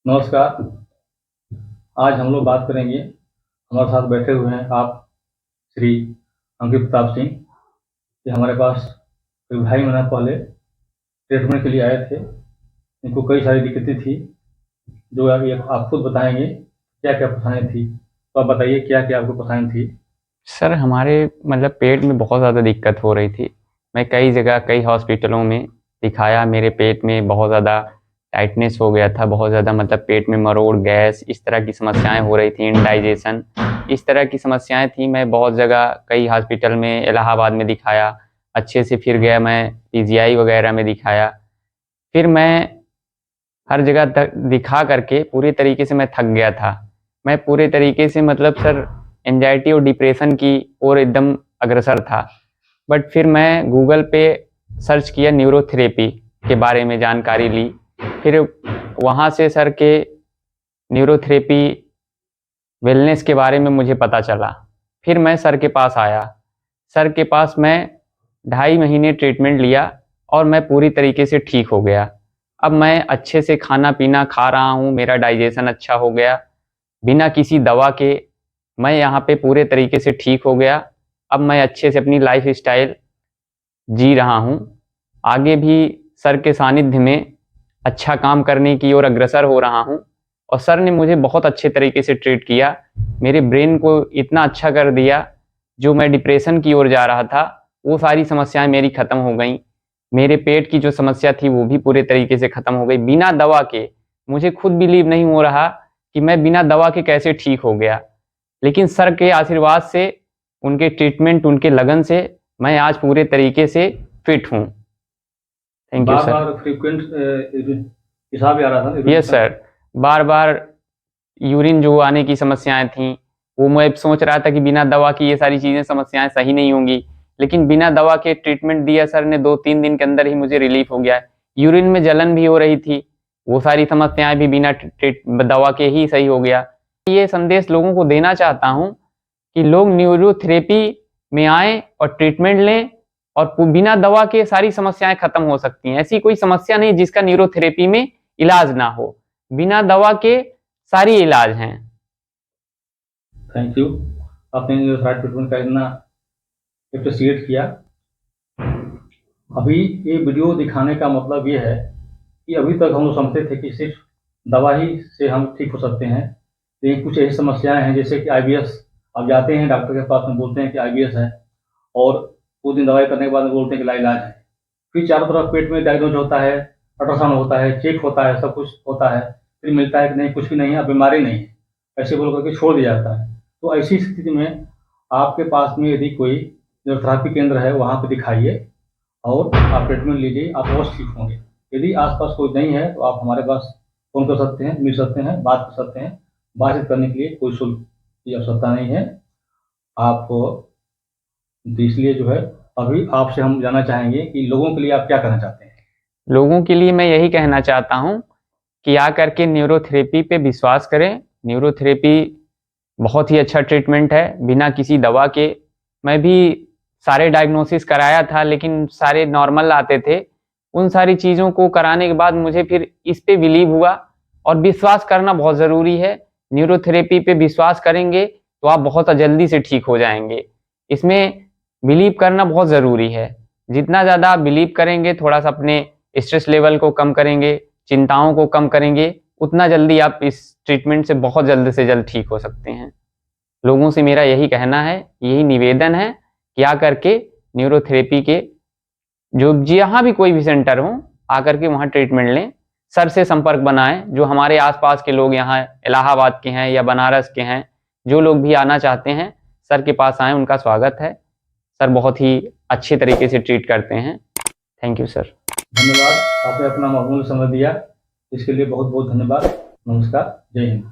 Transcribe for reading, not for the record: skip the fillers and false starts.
नमस्कार। आज हम लोग बात करेंगे, हमारे साथ बैठे हुए हैं आप श्री अंकित प्रताप सिंह। ये हमारे पास करीब 2.5 महीना पहले ट्रीटमेंट के लिए आए थे। इनको कई सारी दिक्कतें थी जो आप खुद बताएंगे क्या क्या परेशानी थी। तो आप बताइए क्या क्या आपको परेशानी थी। सर हमारे पेट में बहुत ज़्यादा दिक्कत हो रही थी। मैं कई जगह कई हॉस्पिटलों में दिखाया। मेरे पेट में बहुत ज़्यादा टाइटनेस हो गया था, बहुत ज़्यादा पेट में मरोड़, गैस, इस तरह की समस्याएं हो रही थी, इंडाइजेशन, इस तरह की समस्याएं थी। मैं बहुत जगह कई हॉस्पिटल में इलाहाबाद में दिखाया, अच्छे से फिर गया मैं पीजीआई वगैरह में दिखाया। फिर मैं हर जगह तक दिखा करके पूरे तरीके से मैं थक गया था। मैं पूरे तरीके से सर एंजाइटी और डिप्रेशन की ओर एकदम अग्रसर था। बट फिर मैं गूगल पे सर्च किया, न्यूरोथेरेपी के बारे में जानकारी ली। फिर वहाँ से सर के न्यूरोथेरेपी वेलनेस के बारे में मुझे पता चला। फिर मैं सर के पास आया। सर के पास मैं 2.5 महीने ट्रीटमेंट लिया और मैं पूरी तरीके से ठीक हो गया। अब मैं अच्छे से खाना पीना खा रहा हूँ, मेरा डाइजेशन अच्छा हो गया बिना किसी दवा के। मैं यहाँ पे पूरे तरीके से ठीक हो गया। अब मैं अच्छे से अपनी लाइफ स्टाइल जी रहा हूँ। आगे भी सर के सानिध्य में अच्छा काम करने की ओर अग्रसर हो रहा हूँ। और सर ने मुझे बहुत अच्छे तरीके से ट्रीट किया, मेरे ब्रेन को इतना अच्छा कर दिया। जो मैं डिप्रेशन की ओर जा रहा था वो सारी समस्याएं मेरी खत्म हो गई। मेरे पेट की जो समस्या थी वो भी पूरे तरीके से खत्म हो गई बिना दवा के। मुझे खुद बिलीव नहीं हो रहा कि मैं बिना दवा के कैसे ठीक हो गया। लेकिन सर के आशीर्वाद से, उनके ट्रीटमेंट, उनके लगन से मैं आज पूरे तरीके से फिट हूँ। Thank you bar sir. Bar frequent पेशाब आ रहा था? यस सर, बार बार यूरिन जो आने की समस्याएं थी, वो मैं सोच रहा था कि बिना दवा की ये सारी चीज़ें समस्याएं सही नहीं होंगी। लेकिन बिना दवा के ट्रीटमेंट दिया सर ने, 2-3 दिन के अंदर ही मुझे रिलीफ हो गया। यूरिन में जलन भी हो रही थी, वो सारी समस्याएं भी बिना दवा के ही सही हो गया। ये संदेश लोगों को देना चाहता हूँ कि लोग न्यूरोथेरेपी में आएँ और ट्रीटमेंट लें, और बिना दवा के सारी समस्याएं खत्म हो सकती हैं। ऐसी कोई समस्या नहीं जिसका न्यूरोथेरेपी में इलाज ना हो। बिना दवा के सारी इलाज हैं। थैंक यू, आपने जो सारा ट्रीटमेंट का इतना एप्रिशिएट किया। अभी ये वीडियो दिखाने का मतलब ये है कि अभी तक हम लोग समझते थे कि सिर्फ दवा ही से हम ठीक हो सकते हैं। लेकिन कुछ ऐसी समस्याएं हैं जैसे कि आईबीएस। आप जाते हैं डॉक्टर के पास में, बोलते हैं कि आईबीएस है, और कुछ दिन दवाई करने के बाद बोलते हैं कि लाइलाज है। फिर चारों तरफ पेट में डायग्नोज होता है, अल्ट्रासाउंड होता है, चेक होता है, सब कुछ होता है, फिर मिलता है कि नहीं, कुछ भी नहीं है, अब बीमारी नहीं है, ऐसे बोल करके छोड़ दिया जाता है। तो ऐसी स्थिति में आपके पास में यदि कोई जो थेरेपी केंद्र है वहाँ पे दिखाइए और आप ट्रीटमेंट लीजिए, आप अवश्य ठीक होंगे। यदि आसपास कोई नहीं है तो आप हमारे पास फ़ोन कर सकते हैं, मिल सकते हैं, बात कर सकते हैं। बातचीत करने के लिए कोई शुल्क की आवश्यकता नहीं है। आप तो इसलिए जो है, अभी आपसे हम जानना चाहेंगे कि लोगों के लिए आप क्या कहना चाहते हैं? लोगों के लिए मैं यही कहना चाहता हूँ कि आकर के न्यूरोथेरेपी पे विश्वास करें। न्यूरोथेरेपी बहुत ही अच्छा ट्रीटमेंट है बिना किसी दवा के। मैं भी सारे डायग्नोसिस कराया था लेकिन सारे नॉर्मल आते थे। उन सारी चीज़ों को कराने के बाद मुझे फिर इस पे बिलीव हुआ, और विश्वास करना बहुत ज़रूरी है। न्यूरोथेरेपी पे विश्वास करेंगे तो आप बहुत जल्दी से ठीक हो जाएंगे। इसमें बिलीव करना बहुत ज़रूरी है। जितना ज़्यादा आप बिलीव करेंगे, थोड़ा सा अपने स्ट्रेस लेवल को कम करेंगे, चिंताओं को कम करेंगे, उतना जल्दी आप इस ट्रीटमेंट से बहुत जल्द से जल्द ठीक हो सकते हैं। लोगों से मेरा यही कहना है, यही निवेदन है कि आकर के न्यूरोथेरेपी के जो जहाँ भी कोई भी सेंटर हो, आकर के वहाँ ट्रीटमेंट लें। सर से संपर्क बनाएं। जो हमारे आसपास के लोग यहाँ इलाहाबाद के हैं या बनारस के हैं, जो लोग भी आना चाहते हैं, सर के पास आएँ, उनका स्वागत है। सर बहुत ही अच्छे तरीके से ट्रीट करते हैं। Thank you sir. धन्यवाद, आपने अपना अमूल्य समय दिया, इसके लिए बहुत बहुत धन्यवाद। नमस्कार, जय हिंद।